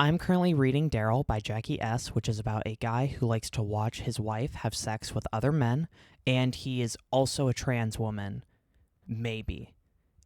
I'm currently reading Daryl by Jackie S., which is about a guy who likes to watch his wife have sex with other men, and he is also a trans woman, maybe.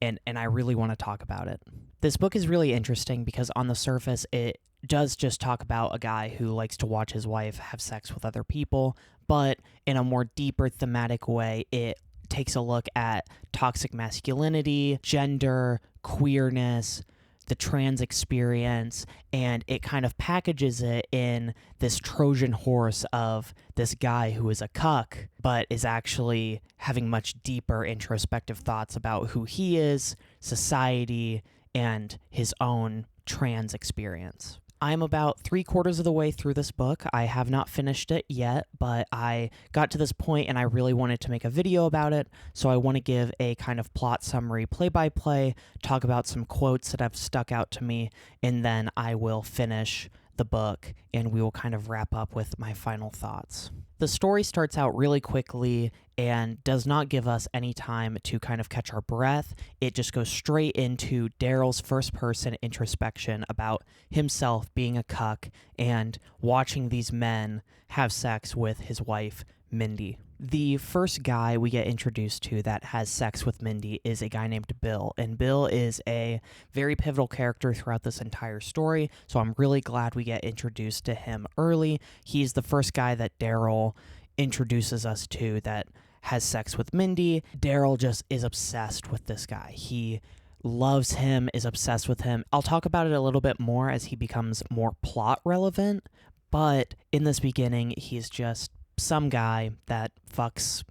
And I really want to talk about it. This book is really interesting because on the surface, it does just talk about a guy who likes to watch his wife have sex with other people, but in a more deeper thematic way, it takes a look at toxic masculinity, gender, queerness, the trans experience, and it kind of packages it in this Trojan horse of this guy who is a cuck, but is actually having much deeper introspective thoughts about who he is, society, and his own trans experience. I'm about 3/4 of the way through this book. I have not finished it yet, but I got to this point and I really wanted to make a video about it, so I want to give a kind of plot summary play-by-play, talk about some quotes that have stuck out to me, and then I will finish the book and we will kind of wrap up with my final thoughts. The story starts out really quickly and does not give us any time to kind of catch our breath. It just goes straight into Daryl's first-person introspection about himself being a cuck and watching these men have sex with his wife, Mindy. The first guy we get introduced to that has sex with Mindy is a guy named Bill, and Bill is a very pivotal character throughout this entire story, so I'm really glad we get introduced to him early. He's the first guy that Daryl introduces us to that has sex with Mindy. Daryl just is obsessed with this guy. He loves him, is obsessed with him. I'll talk about it a little bit more as he becomes more plot relevant, but in this beginning, he's just some guy that fucks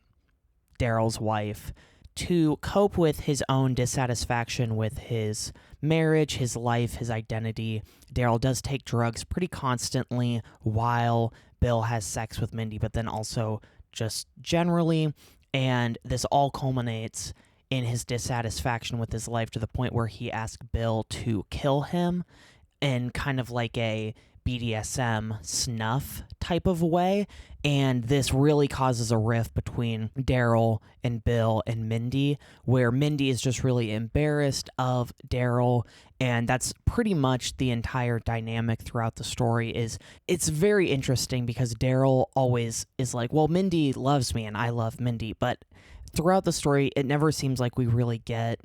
Daryl's wife to cope with his own dissatisfaction with his marriage, his life, his identity. Daryl does take drugs pretty constantly while Bill has sex with Mindy, but then also just generally, and this all culminates in his dissatisfaction with his life to the point where he asks Bill to kill him in kind of like a BDSM snuff type of way, and this really causes a rift between Daryl and Bill and Mindy, where Mindy is just really embarrassed of Daryl, and that's pretty much the entire dynamic throughout the story. It's very interesting because Daryl always is like, well, Mindy loves me and I love Mindy, but throughout the story, it never seems like we really get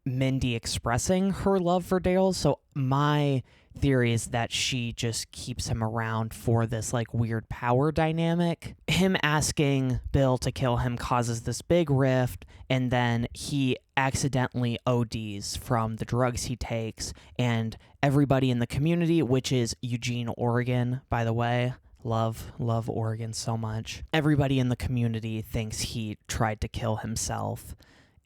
Mindy expressing her love for Daryl, so my theory is that she just keeps him around for this like weird power dynamic. Him asking Bill to kill him causes this big rift, and then he accidentally ODs from the drugs he takes, and everybody in the community, which is Eugene, Oregon, by the way, love Oregon so much, everybody in the community thinks he tried to kill himself,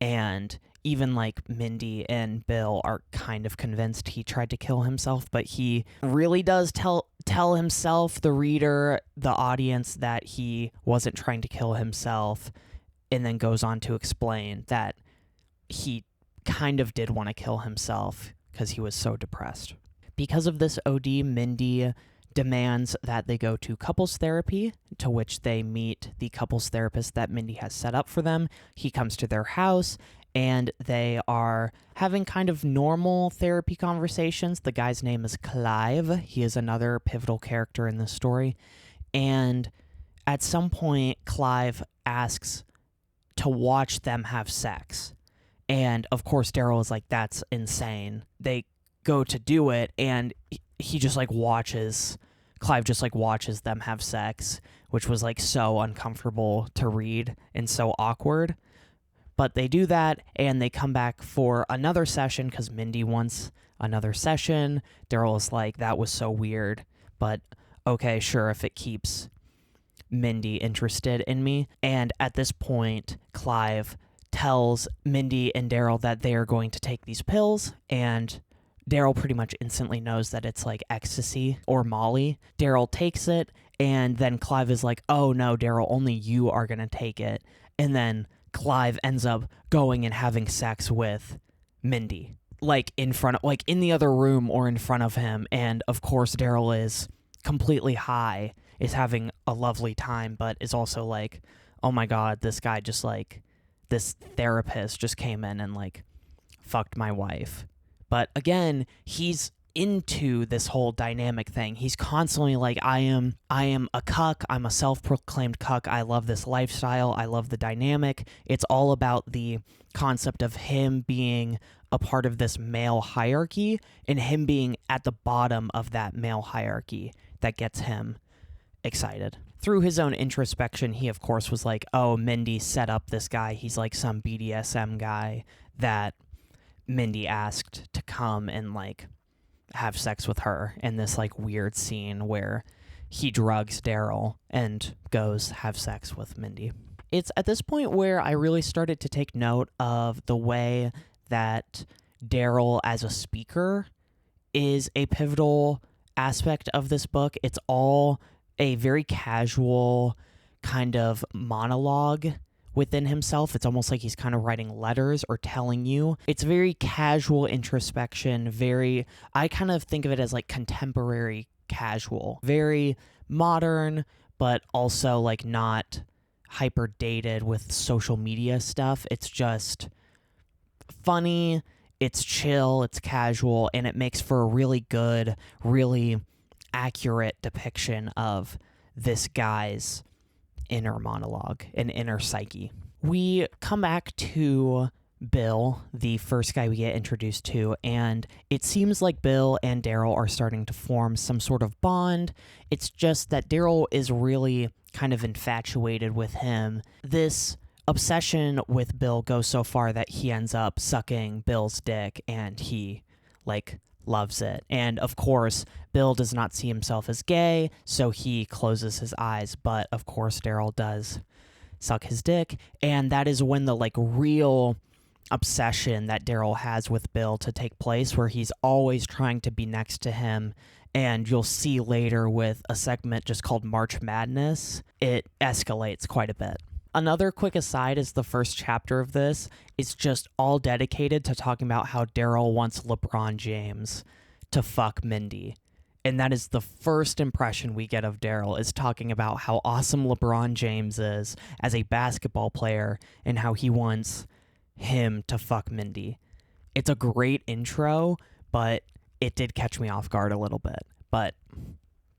and even like Mindy and Bill are kind of convinced he tried to kill himself, but he really does tell himself, the reader, the audience, that he wasn't trying to kill himself, and then goes on to explain that he kind of did want to kill himself because he was so depressed. Because of this OD, Mindy demands that they go to couples therapy, to which they meet the couples therapist that Mindy has set up for them. He comes to their house, and they are having kind of normal therapy conversations. The guy's name is Clive. He is another pivotal character in this story. And at some point, Clive asks to watch them have sex. And of course, Daryl is like, that's insane. They go to do it, and he just like watches, Clive just like watches them have sex, which was like so uncomfortable to read and so awkward. But they do that, and they come back for another session because Mindy wants another session. Daryl is like, that was so weird, but okay, sure, if it keeps Mindy interested in me. And at this point, Clive tells Mindy and Daryl that they are going to take these pills, and Daryl pretty much instantly knows that it's like ecstasy or Molly. Daryl takes it, and then Clive is like, oh no, Daryl, only you are going to take it. And then Clive ends up going and having sex with Mindy, like in front of, like in the other room or in front of him. And of course, Daryl is completely high, is having a lovely time, but is also like, oh my God, this guy just like, this therapist just came in and like fucked my wife. But again, he's into this whole dynamic thing. He's constantly like, I am a cuck. I'm a self-proclaimed cuck. I love this lifestyle. I love the dynamic. It's all about the concept of him being a part of this male hierarchy and him being at the bottom of that male hierarchy that gets him excited. Through his own introspection, he of course was like, oh, Mindy set up this guy. He's like some BDSM guy that Mindy asked to come and like have sex with her in this like weird scene where he drugs Daryl and goes have sex with Mindy. It's at this point where I really started to take note of the way that Daryl as a speaker is a pivotal aspect of this book. It's all a very casual kind of monologue within himself. It's almost like he's kind of writing letters or telling you. It's very casual introspection, I kind of think of it as like contemporary casual, very modern, but also like not hyper dated with social media stuff. It's just funny, it's chill, it's casual, and it makes for a really good, really accurate depiction of this guy's inner monologue and inner psyche. We come back to Bill, the first guy we get introduced to, and it seems like Bill and Daryl are starting to form some sort of bond. It's just that Daryl is really kind of infatuated with him. This obsession with Bill goes so far that he ends up sucking Bill's dick, and he like loves it. And of course, Bill does not see himself as gay, so he closes his eyes, but of course Daryl does suck his dick, and that is when the like real obsession that Daryl has with Bill to take place, where he's always trying to be next to him. And you'll see later with a segment just called March Madness, it escalates quite a bit. Another quick aside is the first chapter of this is just all dedicated to talking about how Daryl wants LeBron James to fuck Mindy. And that is the first impression we get of Daryl, is talking about how awesome LeBron James is as a basketball player and how he wants him to fuck Mindy. It's a great intro, but it did catch me off guard a little bit. But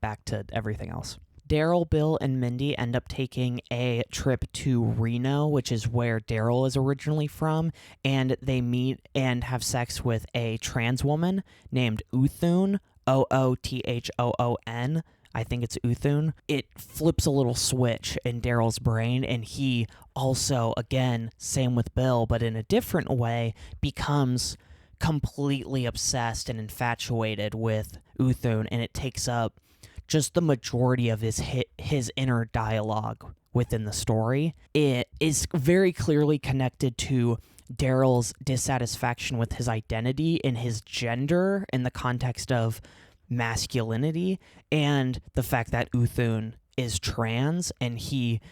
back to everything else. Daryl, Bill, and Mindy end up taking a trip to Reno, which is where Daryl is originally from, and they meet and have sex with a trans woman named Uthun, Oothon. I think it's Uthun. It flips a little switch in Daryl's brain, and he also, again, same with Bill, but in a different way, becomes completely obsessed and infatuated with Uthun, and it takes up just the majority of his inner dialogue within the story. It is very clearly connected to Daryl's dissatisfaction with his identity and his gender in the context of masculinity, and the fact that Uthun is trans, and he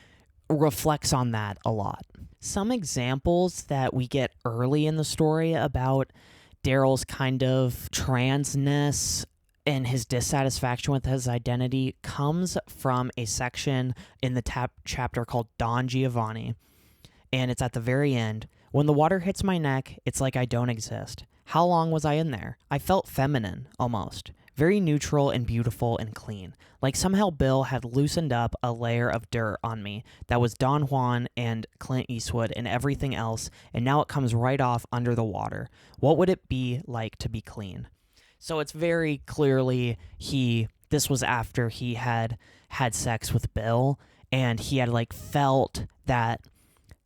reflects on that a lot. Some examples that we get early in the story about Daryl's kind of transness and his dissatisfaction with his identity comes from a section in the chapter called Don Giovanni, and it's at the very end. When the water hits my neck, it's like I don't exist. How long was I in there? I felt feminine, almost. Very neutral and beautiful and clean. Like somehow Bill had loosened up a layer of dirt on me that was Don Juan and Clint Eastwood and everything else, and now it comes right off under the water. What would it be like to be clean? So it's very clearly this was after he had sex with Bill, and he had like felt that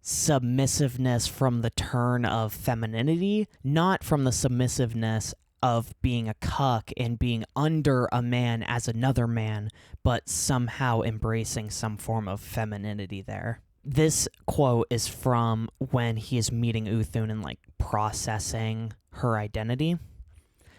submissiveness from the turn of femininity, not from the submissiveness of being a cuck and being under a man as another man, but somehow embracing some form of femininity there. This quote is from when he is meeting Uthun and like processing her identity.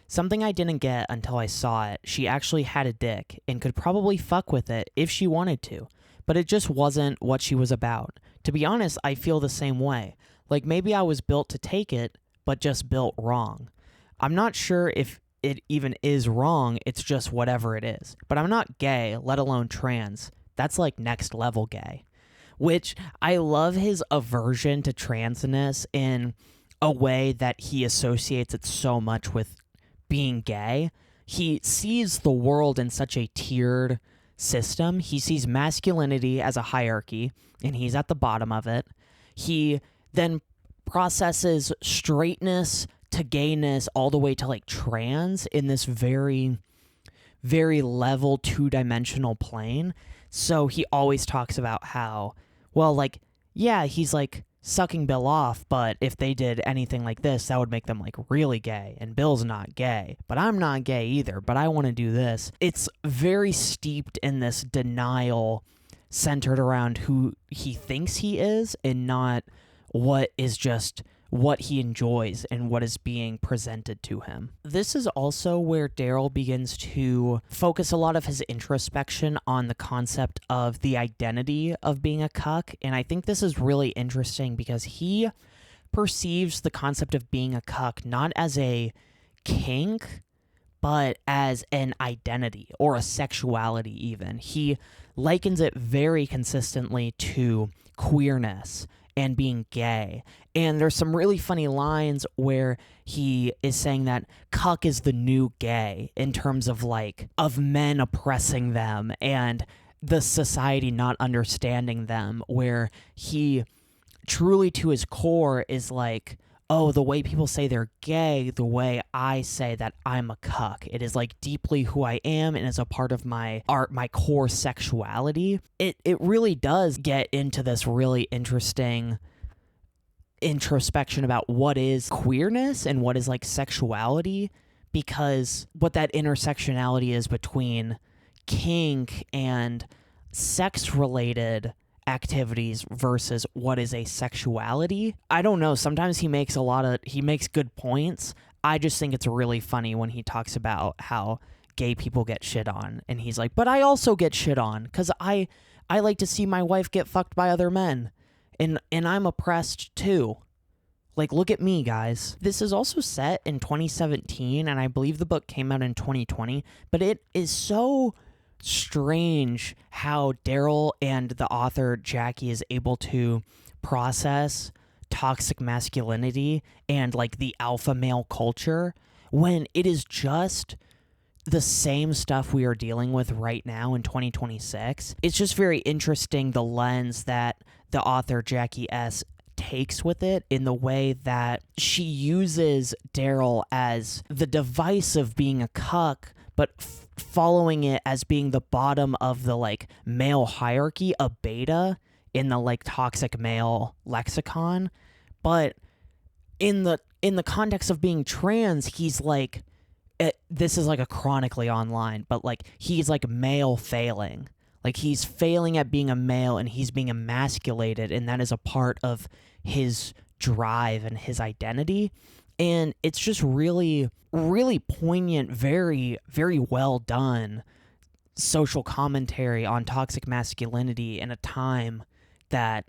Something I didn't get until I saw it. She actually had a dick and could probably fuck with it if she wanted to, but it just wasn't what she was about. To be honest, I feel the same way. Like maybe I was built to take it, but just built wrong. I'm not sure if it even is wrong, it's just whatever it is. But I'm not gay, let alone trans. That's like next level gay. Which I love his aversion to transness in a way that he associates it so much with being gay, he sees the world in such a tiered system. He sees masculinity as a hierarchy, and he's at the bottom of it. He then processes straightness to gayness all the way to like trans in this very, very level 2-dimensional plane. So he always talks about how, well, like, yeah, he's like sucking Bill off, but if they did anything like this, that would make them like really gay, and Bill's not gay, but I'm not gay either, but I want to do this. It's very steeped in this denial centered around who he thinks he is and not what is just what he enjoys and what is being presented to him. This is also where Daryl begins to focus a lot of his introspection on the concept of the identity of being a cuck, and I think this is really interesting because he perceives the concept of being a cuck not as a kink, but as an identity or a sexuality even. He likens it very consistently to queerness and being gay. And there's some really funny lines where he is saying that cuck is the new gay in terms of like, of men oppressing them and the society not understanding them, where he truly to his core is like, oh, the way people say they're gay, the way I say that I'm a cuck. It is like deeply who I am and is a part of my art, my core sexuality. It really does get into this really interesting introspection about what is queerness and what is like sexuality, because what that intersectionality is between kink and sex-related activities versus what is a sexuality. I don't know. Sometimes he makes good points. I just think it's really funny when he talks about how gay people get shit on, and he's like, but I also get shit on because I like to see my wife get fucked by other men, and I'm oppressed too. Like, look at me, guys. This is also set in 2017, and I believe the book came out in 2020, but it is so strange how Daryl and the author Jackie is able to process toxic masculinity and like the alpha male culture when it is just the same stuff we are dealing with right now in 2026. It's just very interesting the lens that the author Jackie S takes with it, in the way that she uses Daryl as the device of being a cuck, but following it as being the bottom of the like male hierarchy, a beta in the like toxic male lexicon. But in the context of being trans, he's like, this is like a chronically online, but like he's like male failing. Like he's failing at being a male and he's being emasculated, and that is a part of his drive and his identity. And it's just really, really poignant, very, very well done social commentary on toxic masculinity in a time that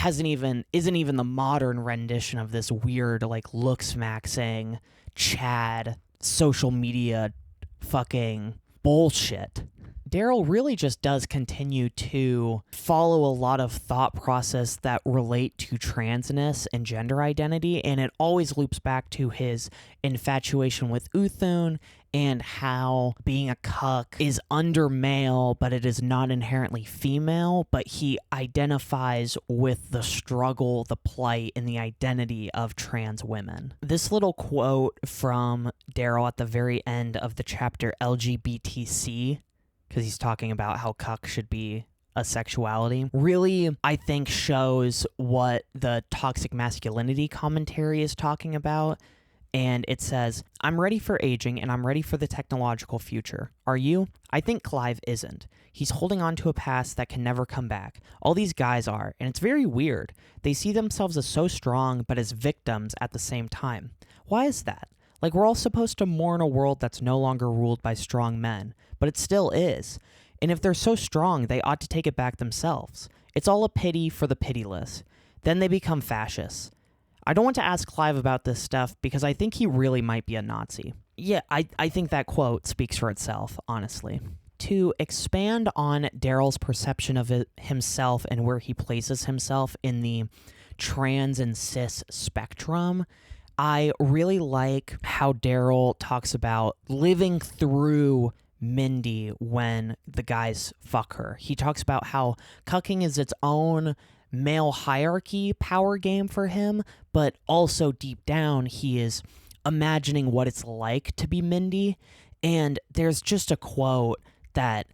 isn't even the modern rendition of this weird, like, looks-maxing, Chad, social media fucking bullshit. Daryl really just does continue to follow a lot of thought process that relate to transness and gender identity, and it always loops back to his infatuation with Uthun and how being a cuck is under male, but it is not inherently female, but he identifies with the struggle, the plight, and the identity of trans women. This little quote from Daryl at the very end of the chapter LGBTC, because he's talking about how cuck should be a sexuality, really, I think, shows what the toxic masculinity commentary is talking about. And it says, I'm ready for aging and I'm ready for the technological future. Are you? I think Clive isn't. He's holding on to a past that can never come back. All these guys are, and it's very weird. They see themselves as so strong, but as victims at the same time. Why is that? Like, we're all supposed to mourn a world that's no longer ruled by strong men, but it still is. And if they're so strong, they ought to take it back themselves. It's all a pity for the pitiless. Then they become fascists. I don't want to ask Clive about this stuff because I think he really might be a Nazi. Yeah, I think that quote speaks for itself, honestly. To expand on Daryl's perception of himself and where he places himself in the trans and cis spectrum, I really like how Daryl talks about living through Mindy when the guys fuck her. He talks about how cucking is its own male hierarchy power game for him, but also deep down he is imagining what it's like to be Mindy. And there's just a quote that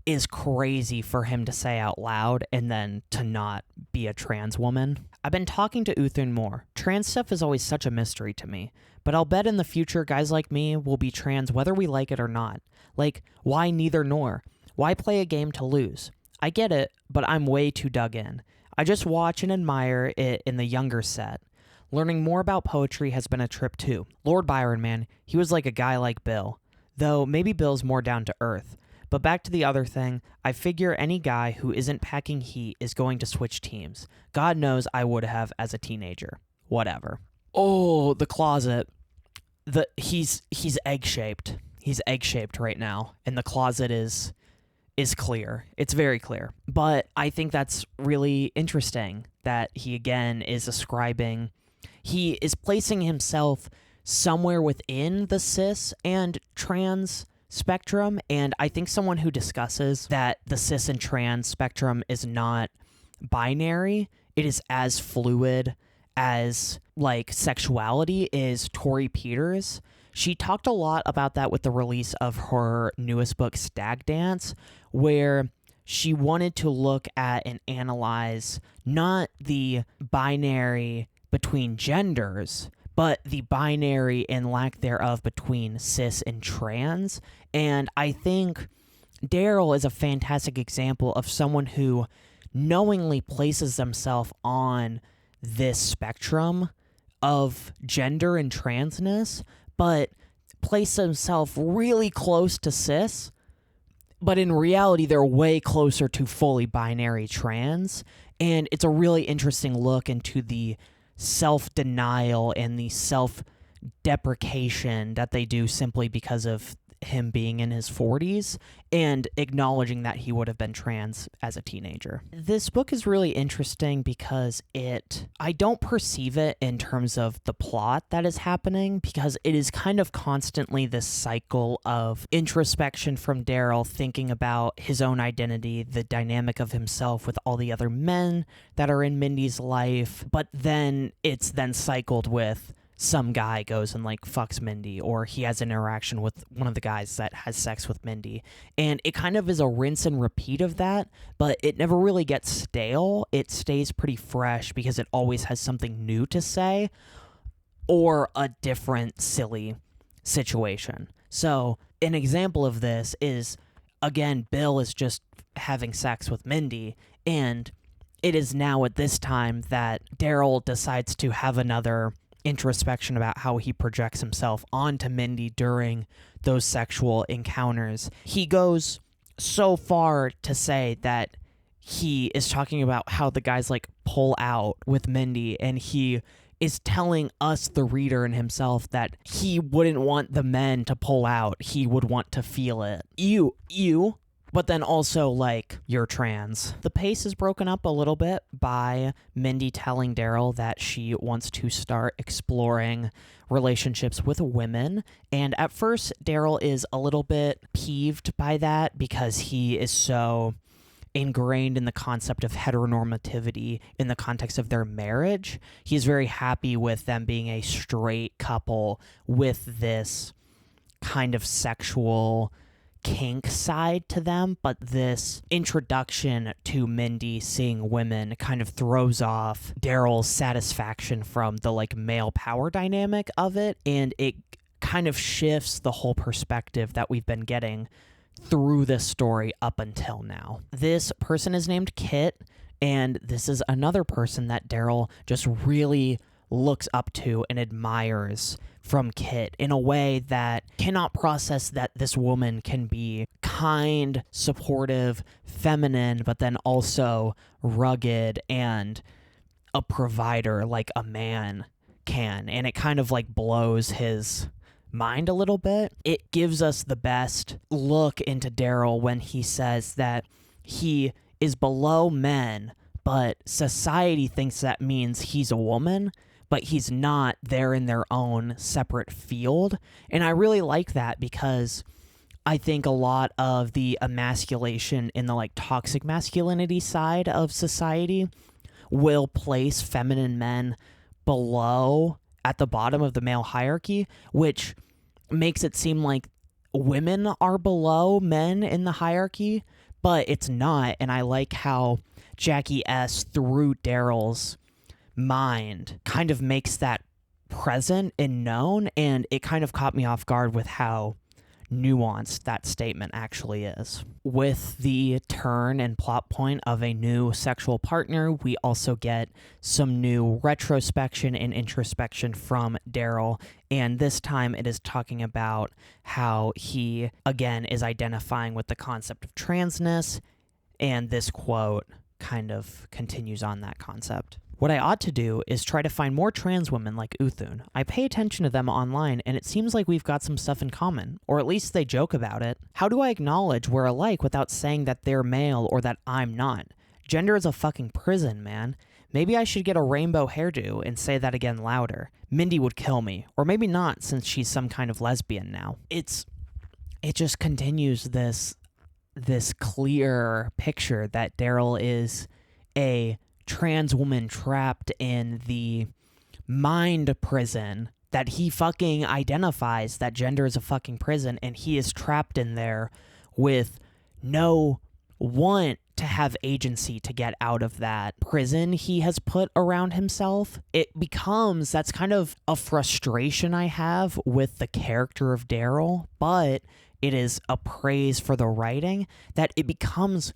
is crazy for him to say out loud and then to not be a trans woman. I've been talking to Uthun more. Trans stuff is always such a mystery to me, but I'll bet in the future guys like me will be trans whether we like it or not. Like, why neither nor? Why play a game to lose? I get it, but I'm way too dug in. I just watch and admire it in the younger set. Learning more about poetry has been a trip too. Lord Byron, man, he was like a guy like Bill. Though maybe Bill's more down to earth. But back to the other thing, I figure any guy who isn't packing heat is going to switch teams. God knows I would have as a teenager. Whatever. Oh, the closet. He's egg-shaped. He's egg-shaped right now, and the closet is clear. It's very clear. But I think that's really interesting that he again is ascribing, he is placing himself somewhere within the cis and trans spectrum, and I think someone who discusses that the cis and trans spectrum is not binary, it is as fluid as like sexuality, is Tori Peters. She talked a lot about that with the release of her newest book, Stag Dance, where she wanted to look at and analyze not the binary between genders, but the binary and lack thereof between cis and trans. And I think Daryl is a fantastic example of someone who knowingly places themselves on this spectrum of gender and transness, but place himself really close to cis, but in reality they're way closer to fully binary trans. And it's a really interesting look into the self-denial and the self-deprecation that they do simply because of him being in his 40s and acknowledging that he would have been trans as a teenager. This book is really interesting because I don't perceive it in terms of the plot that is happening, because it is kind of constantly this cycle of introspection from Daryl, thinking about his own identity, the dynamic of himself with all the other men that are in Mindy's life, but then it's then cycled with some guy goes and like fucks Mindy, or he has an interaction with one of the guys that has sex with Mindy. And it kind of is a rinse and repeat of that, but it never really gets stale. It stays pretty fresh because it always has something new to say or a different silly situation. So an example of this is, again, Bill is just having sex with Mindy, and it is now at this time that Daryl decides to have another introspection about how he projects himself onto Mindy during those sexual encounters. He goes so far to say that he is talking about how the guys like pull out with Mindy, and he is telling us, the reader and himself, that he wouldn't want the men to pull out. He would want to feel it. You. But then also, like, you're trans. The pace is broken up a little bit by Mindy telling Daryl that she wants to start exploring relationships with women. And at first, Daryl is a little bit peeved by that because he is so ingrained in the concept of heteronormativity in the context of their marriage. He's very happy with them being a straight couple with this kind of sexual kink side to them, but this introduction to Mindy seeing women kind of throws off Daryl's satisfaction from the like male power dynamic of it, and it kind of shifts the whole perspective that we've been getting through this story up until now. This person is named Kit, and this is another person that Daryl just really looks up to and admires from Kit in a way that cannot process that this woman can be kind, supportive, feminine, but then also rugged and a provider like a man can. And it kind of like blows his mind a little bit. It gives us the best look into Daryl when he says that he is below men, but society thinks that means he's a woman. but he's not. They're in their own separate field. And I really like that because I think a lot of the emasculation in the like toxic masculinity side of society will place feminine men below at the bottom of the male hierarchy, which makes it seem like women are below men in the hierarchy, but it's not. And I like how Jackie S, through Daryl's mind, kind of makes that present and known, and it kind of caught me off guard with how nuanced that statement actually is. With the turn and plot point of a new sexual partner, we also get some new retrospection and introspection from Daryl, and this time it is talking about how he, again, is identifying with the concept of transness, and this quote kind of continues on that concept. What I ought to do is try to find more trans women like Uthun. I pay attention to them online, and it seems like we've got some stuff in common, or at least they joke about it. How do I acknowledge we're alike without saying that they're male or that I'm not? Gender is a fucking prison, man. Maybe I should get a rainbow hairdo and say that again louder. Mindy would kill me, or maybe not since she's some kind of lesbian now. It just continues this clear picture that Daryl is a trans woman trapped in the mind prison, that he fucking identifies that gender is a fucking prison, and he is trapped in there with no want to have agency to get out of that prison he has put around himself. That's kind of a frustration I have with the character of Daryl, but it is a praise for the writing that it becomes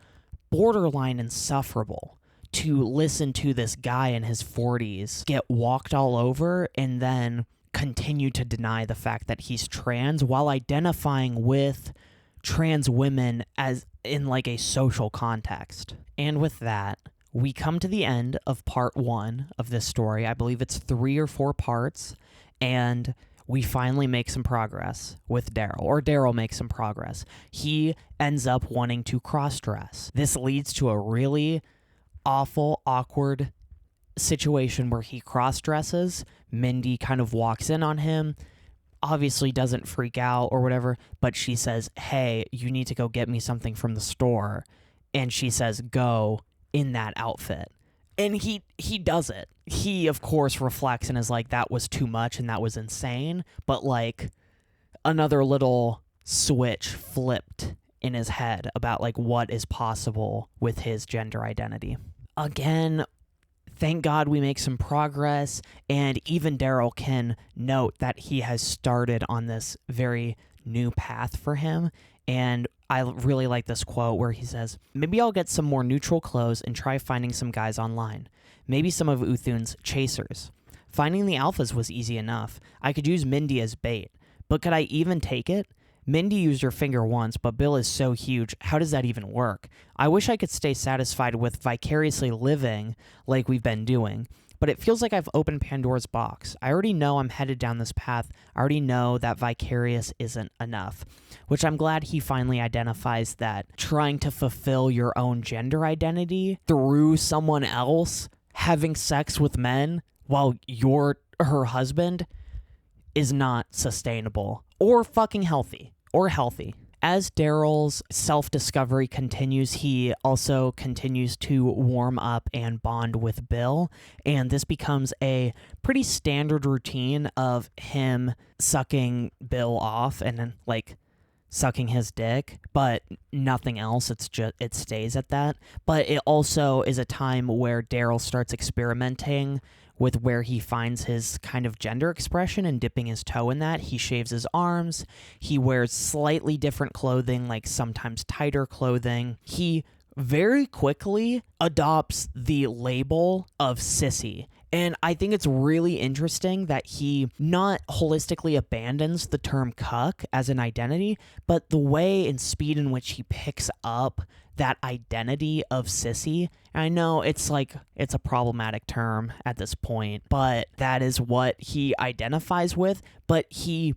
borderline insufferable to listen to this guy in his 40s get walked all over and then continue to deny the fact that he's trans while identifying with trans women as in like a social context. And with that, we come to the end of part 1 of this story. I believe it's 3 or 4 parts, and we finally make some progress with Daryl, or Daryl makes some progress. He ends up wanting to cross-dress. This leads to a really awful, awkward situation where he cross-dresses. Mindy kind of walks in on him, obviously doesn't freak out or whatever, but she says, hey, you need to go get me something from the store. And she says, go in that outfit. And he does it. He, of course, reflects and is like, that was too much and that was insane. But like another little switch flipped in his head about like what is possible with his gender identity. Again, thank God we make some progress, and even Daryl can note that he has started on this very new path for him. And I really like this quote where he says, maybe I'll get some more neutral clothes and try finding some guys online. Maybe some of Uthun's chasers. Finding the alphas was easy enough. I could use Mindy as bait. But could I even take it? Mindy used her finger once, but Bill is so huge. How does that even work? I wish I could stay satisfied with vicariously living like we've been doing, but it feels like I've opened Pandora's box. I already know I'm headed down this path. I already know that vicarious isn't enough, which I'm glad he finally identifies that trying to fulfill your own gender identity through someone else having sex with men while you're her husband is not sustainable or fucking healthy. As Daryl's self-discovery continues, he also continues to warm up and bond with Bill, and this becomes a pretty standard routine of him sucking Bill off and then like sucking his dick, but nothing else. It stays at that. But it also is a time where Daryl starts experimenting with where he finds his kind of gender expression and dipping his toe in that. He shaves his arms. He wears slightly different clothing, like sometimes tighter clothing. He very quickly adopts the label of sissy. And I think it's really interesting that he not holistically abandons the term cuck as an identity, but the way and speed in which he picks up that identity of sissy. And I know it's a problematic term at this point, but that is what he identifies with, but he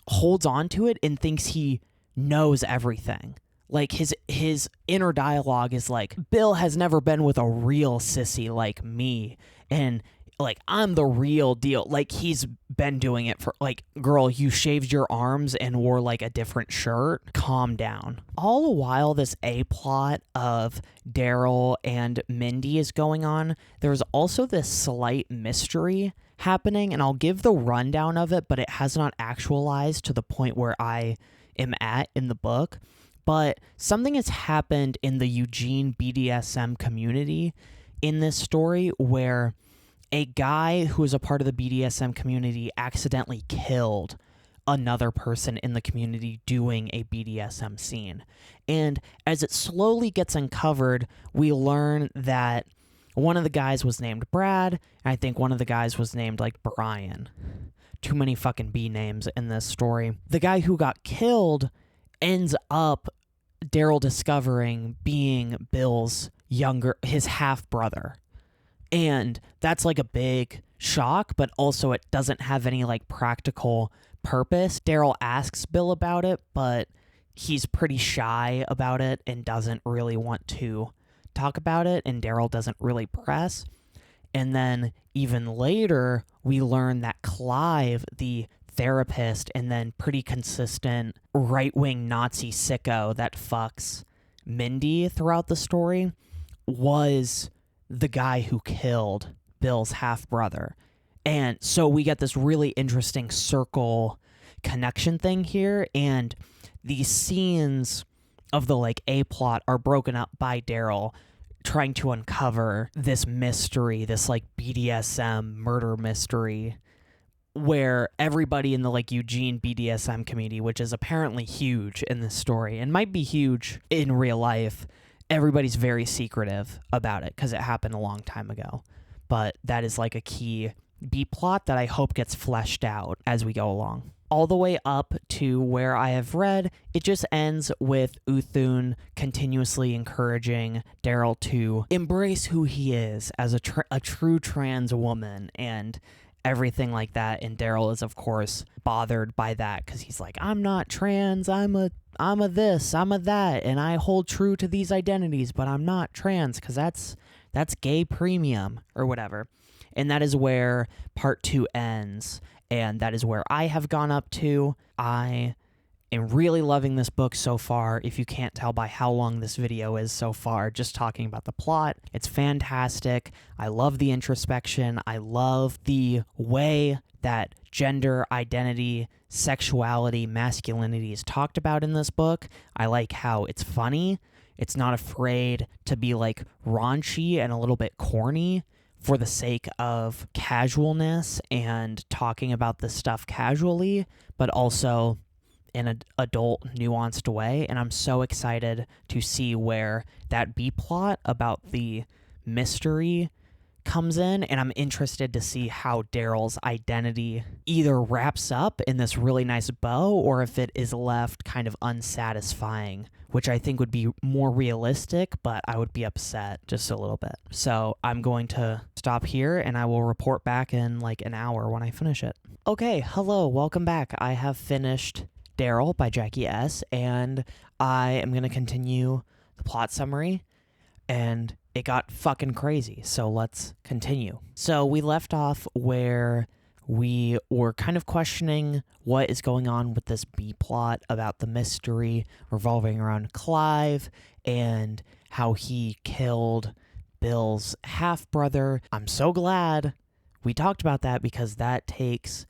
holds on to it and thinks he knows everything. Like his inner dialogue is like, Bill has never been with a real sissy like me, and like, I'm the real deal. Like, he's been doing it for, like, girl, you shaved your arms and wore, like, a different shirt. Calm down. All the while this A-plot of Daryl and Mindy is going on, there's also this slight mystery happening, and I'll give the rundown of it, but it has not actualized to the point where I am at in the book. But something has happened in the Eugene BDSM community in this story where a guy who is a part of the BDSM community accidentally killed another person in the community doing a BDSM scene. And as it slowly gets uncovered, we learn that one of the guys was named Brad, and I think one of the guys was named, like, Brian. Too many fucking B names in this story. The guy who got killed ends up, Daryl discovering, being Bill's his half-brother. And that's, like, a big shock, but also it doesn't have any, like, practical purpose. Daryl asks Bill about it, but he's pretty shy about it and doesn't really want to talk about it, and Daryl doesn't really press. And then even later, we learn that Clive, the therapist and then pretty consistent right-wing Nazi sicko that fucks Mindy throughout the story, was the guy who killed Bill's half-brother. And so we get this really interesting circle connection thing here, and these scenes of the, like, A-plot are broken up by Daryl trying to uncover this mystery, this, like, BDSM murder mystery, where everybody in the, like, Eugene BDSM community, which is apparently huge in this story and might be huge in real life, everybody's very secretive about it because it happened a long time ago. But that is, like, a key B-plot that I hope gets fleshed out as we go along. All the way up to where I have read, it just ends with Uthun continuously encouraging Daryl to embrace who he is as a true trans woman and everything like that. And Daryl is, of course, bothered by that because he's like, I'm not trans, I'm a this, I'm a that, and I hold true to these identities, but I'm not trans because that's gay premium or whatever. And that is where part 2 ends. And that is where I have gone up to. I am really loving this book so far, if you can't tell by how long this video is so far, just talking about the plot. It's fantastic. I love the introspection. I love the way that gender, identity, sexuality, masculinity is talked about in this book. I like how it's funny. It's not afraid to be, like, raunchy and a little bit corny for the sake of casualness and talking about this stuff casually, but also in an adult, nuanced way. And I'm so excited to see where that B-plot about the mystery comes in, and I'm interested to see how Daryl's identity either wraps up in this really nice bow or if it is left kind of unsatisfying, which I think would be more realistic, but I would be upset just a little bit. So I'm going to stop here, and I will report back in like an hour when I finish it. Okay, hello, welcome back. I have finished Daryl by Jackie S., and I am going to continue the plot summary, and it got fucking crazy, so let's continue. So we left off where we were kind of questioning what is going on with this B-plot about the mystery revolving around Clive and how he killed Bill's half-brother. I'm so glad we talked about that because that takes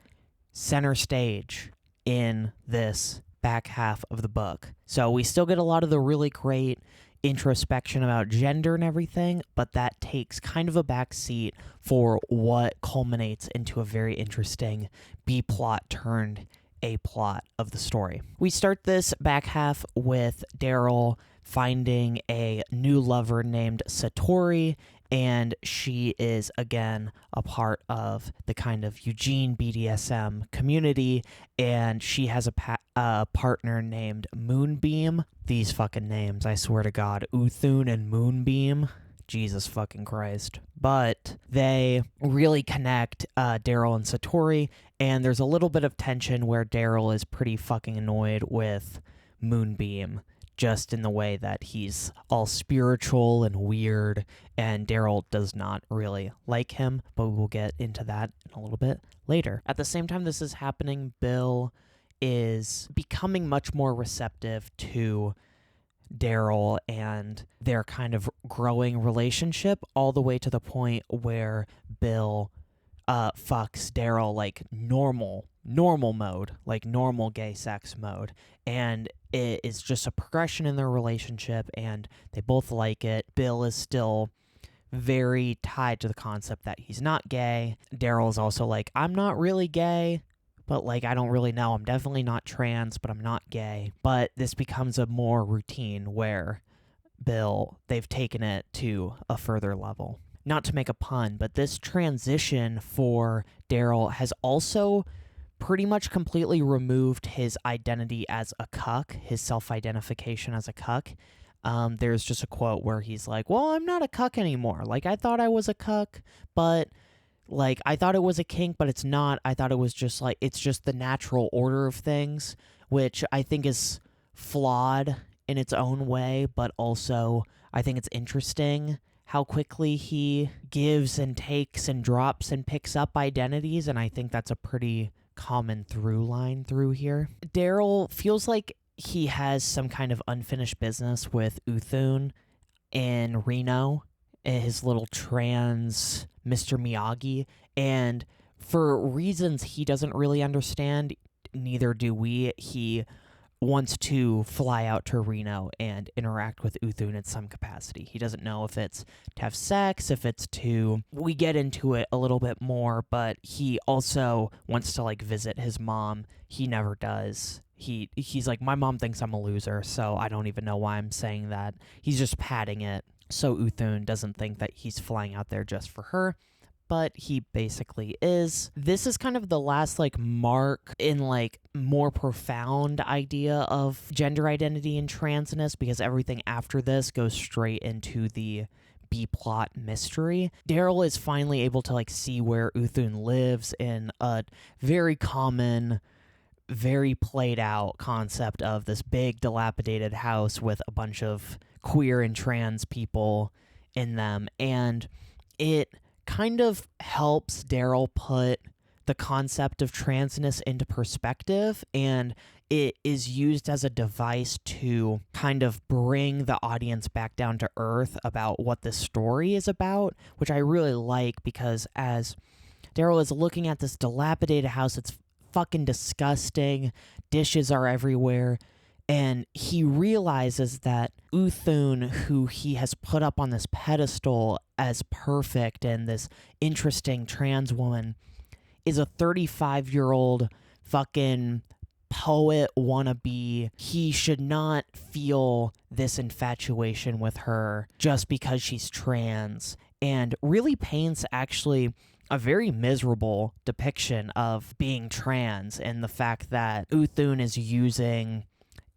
center stage in this back half of the book. So we still get a lot of the really great introspection about gender and everything, but that takes kind of a back seat for what culminates into a very interesting B-plot turned A-plot of the story. We start this back half with Daryl finding a new lover named Satori, and she is, again, a part of the kind of Eugene BDSM community, and she has a partner named Moonbeam. These fucking names, I swear to God. Uthun and Moonbeam. Jesus fucking Christ. But they really connect Daryl and Satori, and there's a little bit of tension where Daryl is pretty fucking annoyed with Moonbeam just in the way that he's all spiritual and weird, and Daryl does not really like him, but we'll get into that in a little bit later. At the same time this is happening, Bill is becoming much more receptive to Daryl and their kind of growing relationship, all the way to the point where Bill fucks Daryl like normal mode, like normal gay sex mode, and it is just a progression in their relationship, and they both like it. Bill is still very tied to the concept that he's not gay. Daryl is also like, I'm not really gay, but like I don't really know. I'm definitely not trans, but I'm not gay. But this becomes a more routine where they've taken it to a further level. Not to make a pun, but this transition for Daryl has also pretty much completely removed his identity as a cuck, his self-identification as a cuck. There's just a quote where he's like, well, I'm not a cuck anymore. Like, I thought I was a cuck, but like, I thought it was a kink, but it's not. I thought it was just like, it's just the natural order of things, which I think is flawed in its own way, but also I think it's interesting how quickly he gives and takes and drops and picks up identities, and I think that's a pretty common through line through here. Daryl feels like he has some kind of unfinished business with Uthun in Reno, his little trans Mr. Miyagi, and for reasons he doesn't really understand, neither do we, he wants to fly out to Reno and interact with Uthun in some capacity. He doesn't know if it's to have sex, if it's to... We get into it a little bit more, but he also wants to, like, visit his mom. He never does. He's like, my mom thinks I'm a loser, so I don't even know why I'm saying that. He's just padding it so Uthun doesn't think that he's flying out there just for her, but he basically is. This is kind of the last, like, mark in, like, more profound idea of gender identity and transness, because everything after this goes straight into the B-plot mystery. Daryl is finally able to, like, see where Uthun lives in a very common, very played out concept of this big dilapidated house with a bunch of queer and trans people in them, and it kind of helps Daryl put the concept of transness into perspective, and it is used as a device to kind of bring the audience back down to earth about what the story is about, which I really like, because as Daryl is looking at this dilapidated house, it's fucking disgusting, dishes are everywhere, and he realizes that Uthun, who he has put up on this pedestal as perfect and this interesting trans woman, is a 35-year-old fucking poet wannabe. He should not feel this infatuation with her just because she's trans, and really paints actually a very miserable depiction of being trans, and the fact that Uthun is using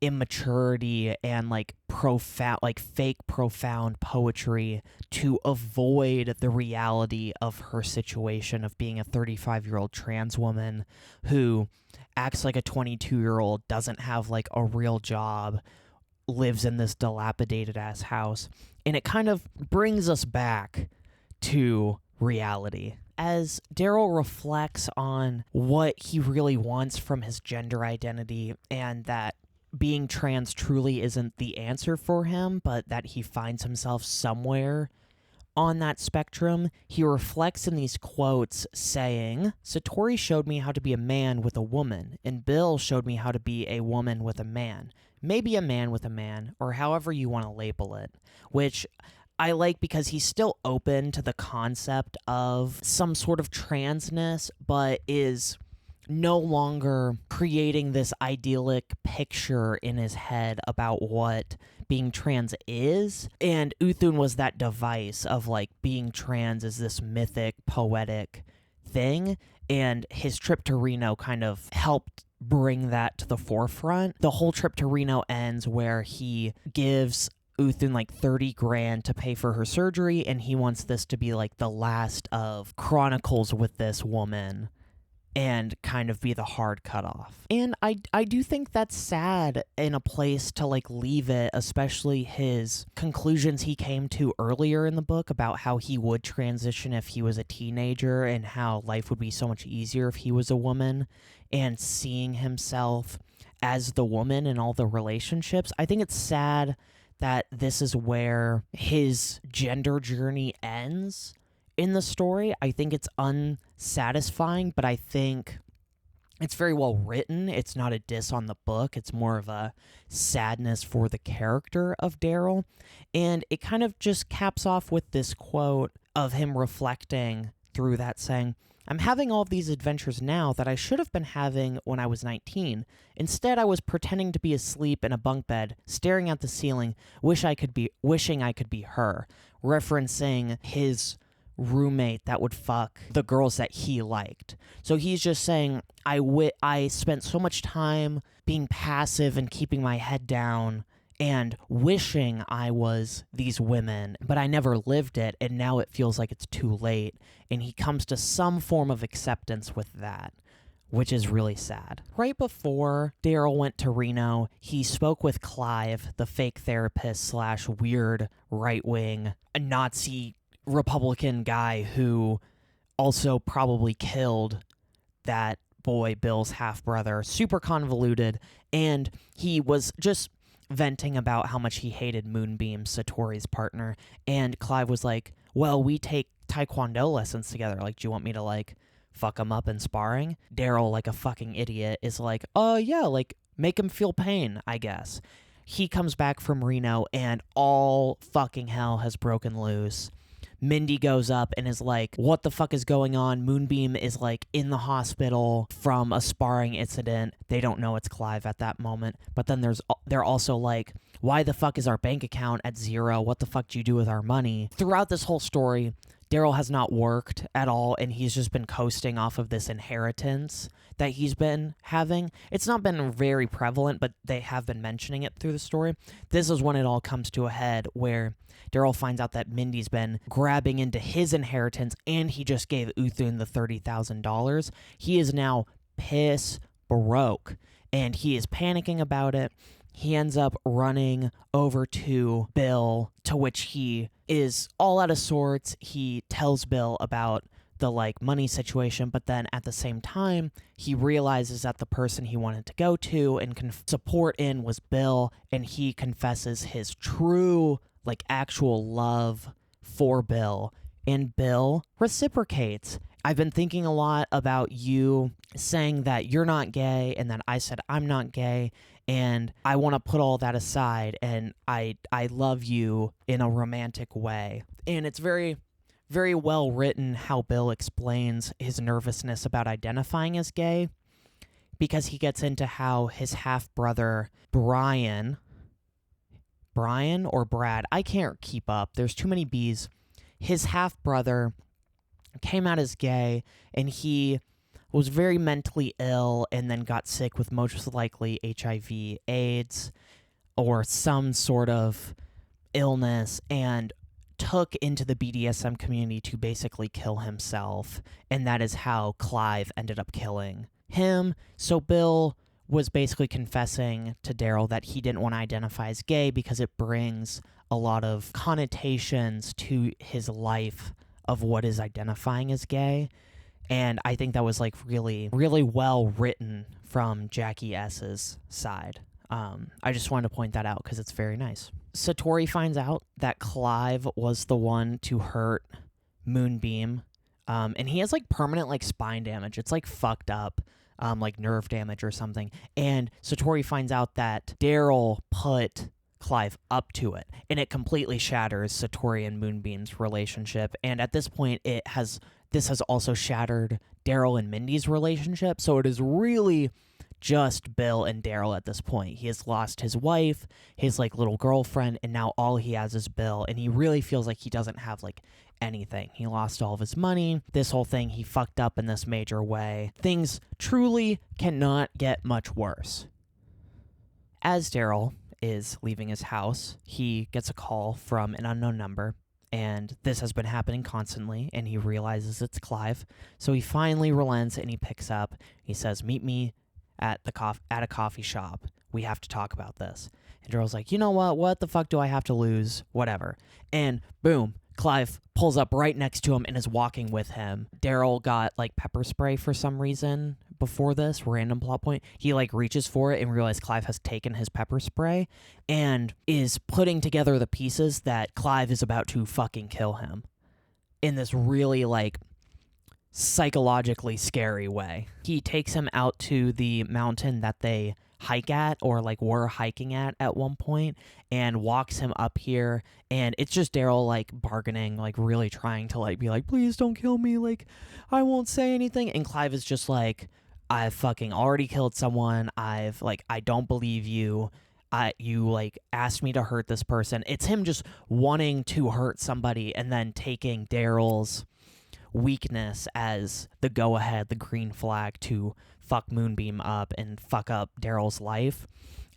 immaturity and like profound, like fake profound poetry to avoid the reality of her situation of being a 35-year-old trans woman who acts like a 22-year-old, doesn't have like a real job, lives in this dilapidated ass house. And it kind of brings us back to reality. As Daryl reflects on what he really wants from his gender identity, and that being trans truly isn't the answer for him, but that he finds himself somewhere on that spectrum, he reflects in these quotes saying, Satori showed me how to be a man with a woman, and Bill showed me how to be a woman with a man. Maybe a man with a man, or however you want to label it, which I like because he's still open to the concept of some sort of transness, but is no longer creating this idyllic picture in his head about what being trans is. And Uthun was that device of like being trans is this mythic, poetic thing. And his trip to Reno kind of helped bring that to the forefront. The whole trip to Reno ends where he gives Uthun like 30 grand to pay for her surgery, and he wants this to be like the last of chronicles with this woman and kind of be the hard cutoff. And I do think that's sad in a place to like leave it, especially his conclusions he came to earlier in the book about how he would transition if he was a teenager and how life would be so much easier if he was a woman, and seeing himself as the woman in all the relationships. I think it's sad that this is where his gender journey ends in the story. I think it's unsatisfying, but I think it's very well written. It's not a diss on the book. It's more of a sadness for the character of Daryl. And it kind of just caps off with this quote of him reflecting through that, saying, "I'm having all of these adventures now that I should have been having when I was 19. Instead, I was pretending to be asleep in a bunk bed, staring at the ceiling, wishing I could be her," referencing his roommate that would fuck the girls that he liked. So he's just saying, I spent so much time being passive and keeping my head down and wishing I was these women, but I never lived it, and now it feels like it's too late. And he comes to some form of acceptance with that, which is really sad. Right before Daryl went to Reno, he spoke with Clive, the fake therapist slash weird right-wing Nazi Republican guy who also probably killed that boy, Bill's half-brother. Super convoluted, and he was just venting about how much he hated Moonbeam, Satori's partner, and Clive was like, well, we take taekwondo lessons together, like, do you want me to, like, fuck him up in sparring? Daryl, like a fucking idiot, is like, yeah, like, make him feel pain, I guess. He comes back from Reno, and all fucking hell has broken loose. Mindy goes up and is like, what the fuck is going on? Moonbeam is like in the hospital from a sparring incident. They don't know it's Clive at that moment. But then they're also like, why the fuck is our bank account at zero? What the fuck do you do with our money? Throughout this whole story, Daryl has not worked at all, and he's just been coasting off of this inheritance that he's been having. It's not been very prevalent, but they have been mentioning it through the story. This is when it all comes to a head, where Daryl finds out that Mindy's been grabbing into his inheritance, and he just gave Uthun the $30,000. He is now piss broke, and he is panicking about it. He ends up running over to Bill, to which he is all out of sorts. He tells Bill about the like money situation, but then at the same time, he realizes that the person he wanted to go to and support in was Bill, and he confesses his true, like, actual love for Bill, and Bill reciprocates. I've been thinking a lot about you saying that you're not gay, and then I said I'm not gay, and I want to put all that aside, and I love you in a romantic way. And it's very, very well written how Bill explains his nervousness about identifying as gay, because he gets into how his half-brother Brian or Brad, I can't keep up, there's too many B's, his half-brother came out as gay, and he was very mentally ill and then got sick with most likely HIV, AIDS, or some sort of illness, and took into the BDSM community to basically kill himself, and that is how Clive ended up killing him. So Bill was basically confessing to Daryl that he didn't want to identify as gay because it brings a lot of connotations to his life of what is identifying as gay. And I think that was like really, really well written from Jackie S's side. I just wanted to point that out because it's very nice. Satori finds out that Clive was the one to hurt Moonbeam, and he has like permanent like spine damage. It's like fucked up, like nerve damage or something. And Satori finds out that Daryl put Clive up to it, and it completely shatters Satori and Moonbeam's relationship. And at this point, this has also shattered Daryl and Mindy's relationship. So it is really just Bill and Daryl at this point. He has lost his wife, his like little girlfriend, and now all he has is Bill, and he really feels like he doesn't have like anything. He lost all of his money. This whole thing, he fucked up in this major way. Things truly cannot get much worse. As Daryl is leaving his house, he gets a call from an unknown number, And this has been happening constantly, and he realizes it's Clive. So he finally relents, and he picks up. He says, meet me at a coffee shop. We have to talk about this. And Daryl's like, you know what? What the fuck do I have to lose? Whatever. And boom, Clive pulls up right next to him and is walking with him. Daryl got like pepper spray for some reason before this random plot point. He like reaches for it and realizes Clive has taken his pepper spray and is putting together the pieces that Clive is about to fucking kill him in this really like psychologically scary way. He takes him out to the mountain that they hike at, or like were hiking at one point, and walks him up here, and it's just Daryl like bargaining, like really trying to like be like, please don't kill me, like I won't say anything. And Clive is just like, I've fucking already killed someone. I don't believe you. You like asked me to hurt this person. It's him just wanting to hurt somebody and then taking Daryl's weakness as the go-ahead, the green flag to fuck Moonbeam up and fuck up Daryl's life.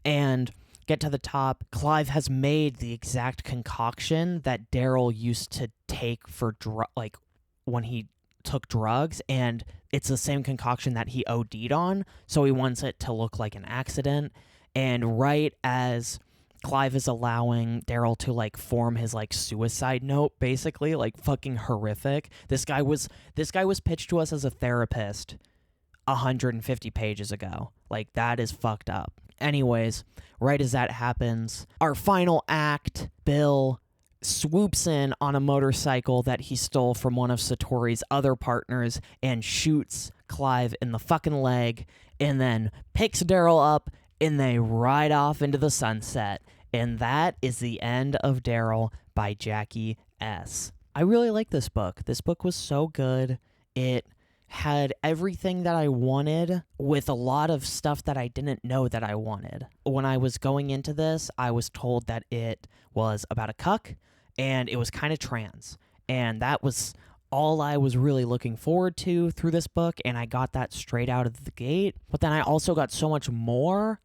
And get to the top, Clive has made the exact concoction that Daryl used to take for like when he took drugs, and it's the same concoction that he OD'd on, so he wants it to look like an accident. And right as Clive is allowing Daryl to like form his like suicide note, basically, like fucking horrific. This guy was pitched to us as a therapist 150 pages ago. Like, that is fucked up. Anyways, right as that happens, our final act, Bill swoops in on a motorcycle that he stole from one of Satori's other partners and shoots Clive in the fucking leg, and then picks Daryl up, and they ride off into the sunset. And that is the end of Daryl by Jackie S. I really like this book. This book was so good. It had everything that I wanted with a lot of stuff that I didn't know that I wanted. When I was going into this, I was told that it was about a cuck and it was kind of trans. And that was all I was really looking forward to through this book, and I got that straight out of the gate. But then I also got so much more,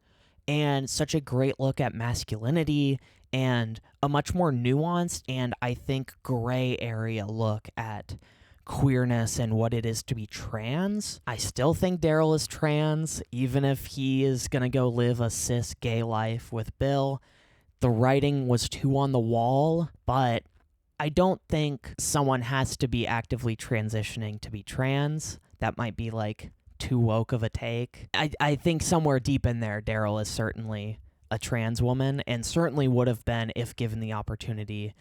and such a great look at masculinity and a much more nuanced and I think gray area look at queerness and what it is to be trans. I still think Daryl is trans, even if he is going to go live a cis gay life with Bill. The writing was too on the wall, but I don't think someone has to be actively transitioning to be trans. That might be like too woke of a take. I think somewhere deep in there, Daryl is certainly a trans woman, and certainly would have been if given the opportunity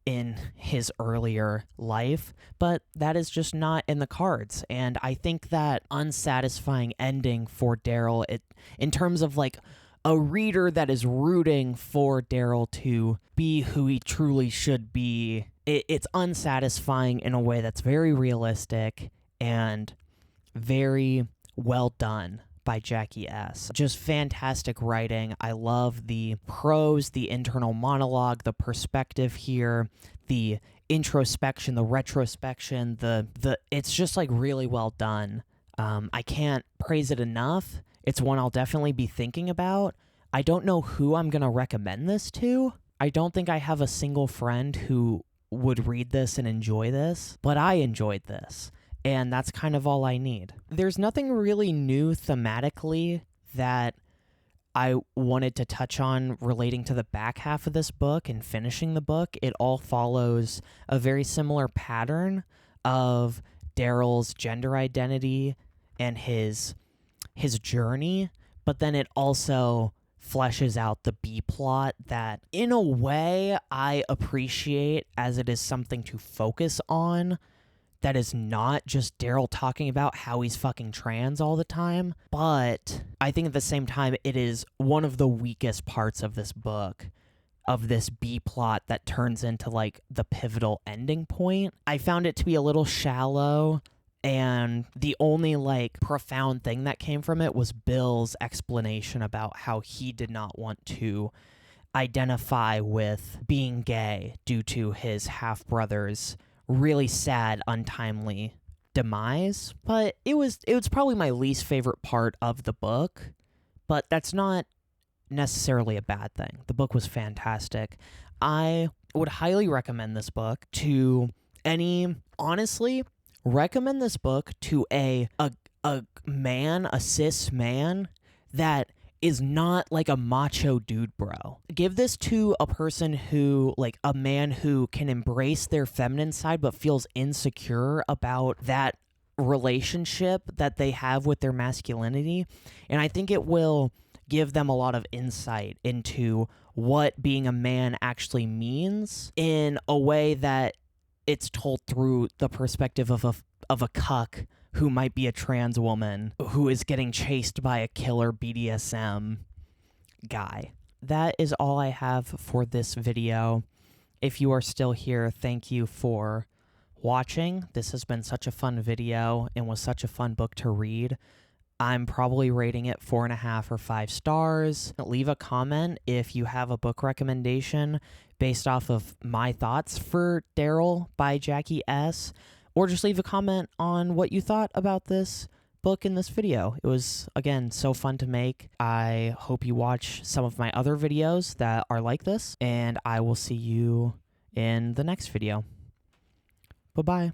in his earlier life, but that is just not in the cards. And I think that unsatisfying ending for Daryl, in terms of like a reader that is rooting for Daryl to be who he truly should be, it's unsatisfying in a way that's very realistic and very well done by Jackie S. Just fantastic writing. I love the prose, the internal monologue, the perspective here, the introspection, the retrospection, the it's just like really well done. I can't praise it enough. It's one I'll definitely be thinking about. I don't know who I'm going to recommend this to. I don't think I have a single friend who would read this and enjoy this, but I enjoyed this. And that's kind of all I need. There's nothing really new thematically that I wanted to touch on relating to the back half of this book and finishing the book. It all follows a very similar pattern of Daryl's gender identity and his journey, but then it also fleshes out the B plot that, in a way, I appreciate, as it is something to focus on that is not just Daryl talking about how he's fucking trans all the time. But I think at the same time, it is one of the weakest parts of this book, of this B plot that turns into like the pivotal ending point. I found it to be a little shallow, and the only like profound thing that came from it was Bill's explanation about how he did not want to identify with being gay due to his half-brother's really sad, untimely demise. But it was probably my least favorite part of the book, but that's not necessarily a bad thing. The book was fantastic. I would highly recommend this book to any, honestly, recommend this book to a man, a cis man that is not like a macho dude bro. Give this to a person who, like a man who can embrace their feminine side but feels insecure about that relationship that they have with their masculinity. And I think it will give them a lot of insight into what being a man actually means in a way that it's told through the perspective of a cuck who might be a trans woman who is getting chased by a killer BDSM guy. That is all I have for this video. If you are still here, thank you for watching. This has been such a fun video and was such a fun book to read. I'm probably rating it 4.5 or 5 stars. Leave a comment if you have a book recommendation based off of my thoughts for Daryl by Jackie S. Or just leave a comment on what you thought about this book in this video. It was, again, so fun to make. I hope you watch some of my other videos that are like this, and I will see you in the next video. Bye-bye.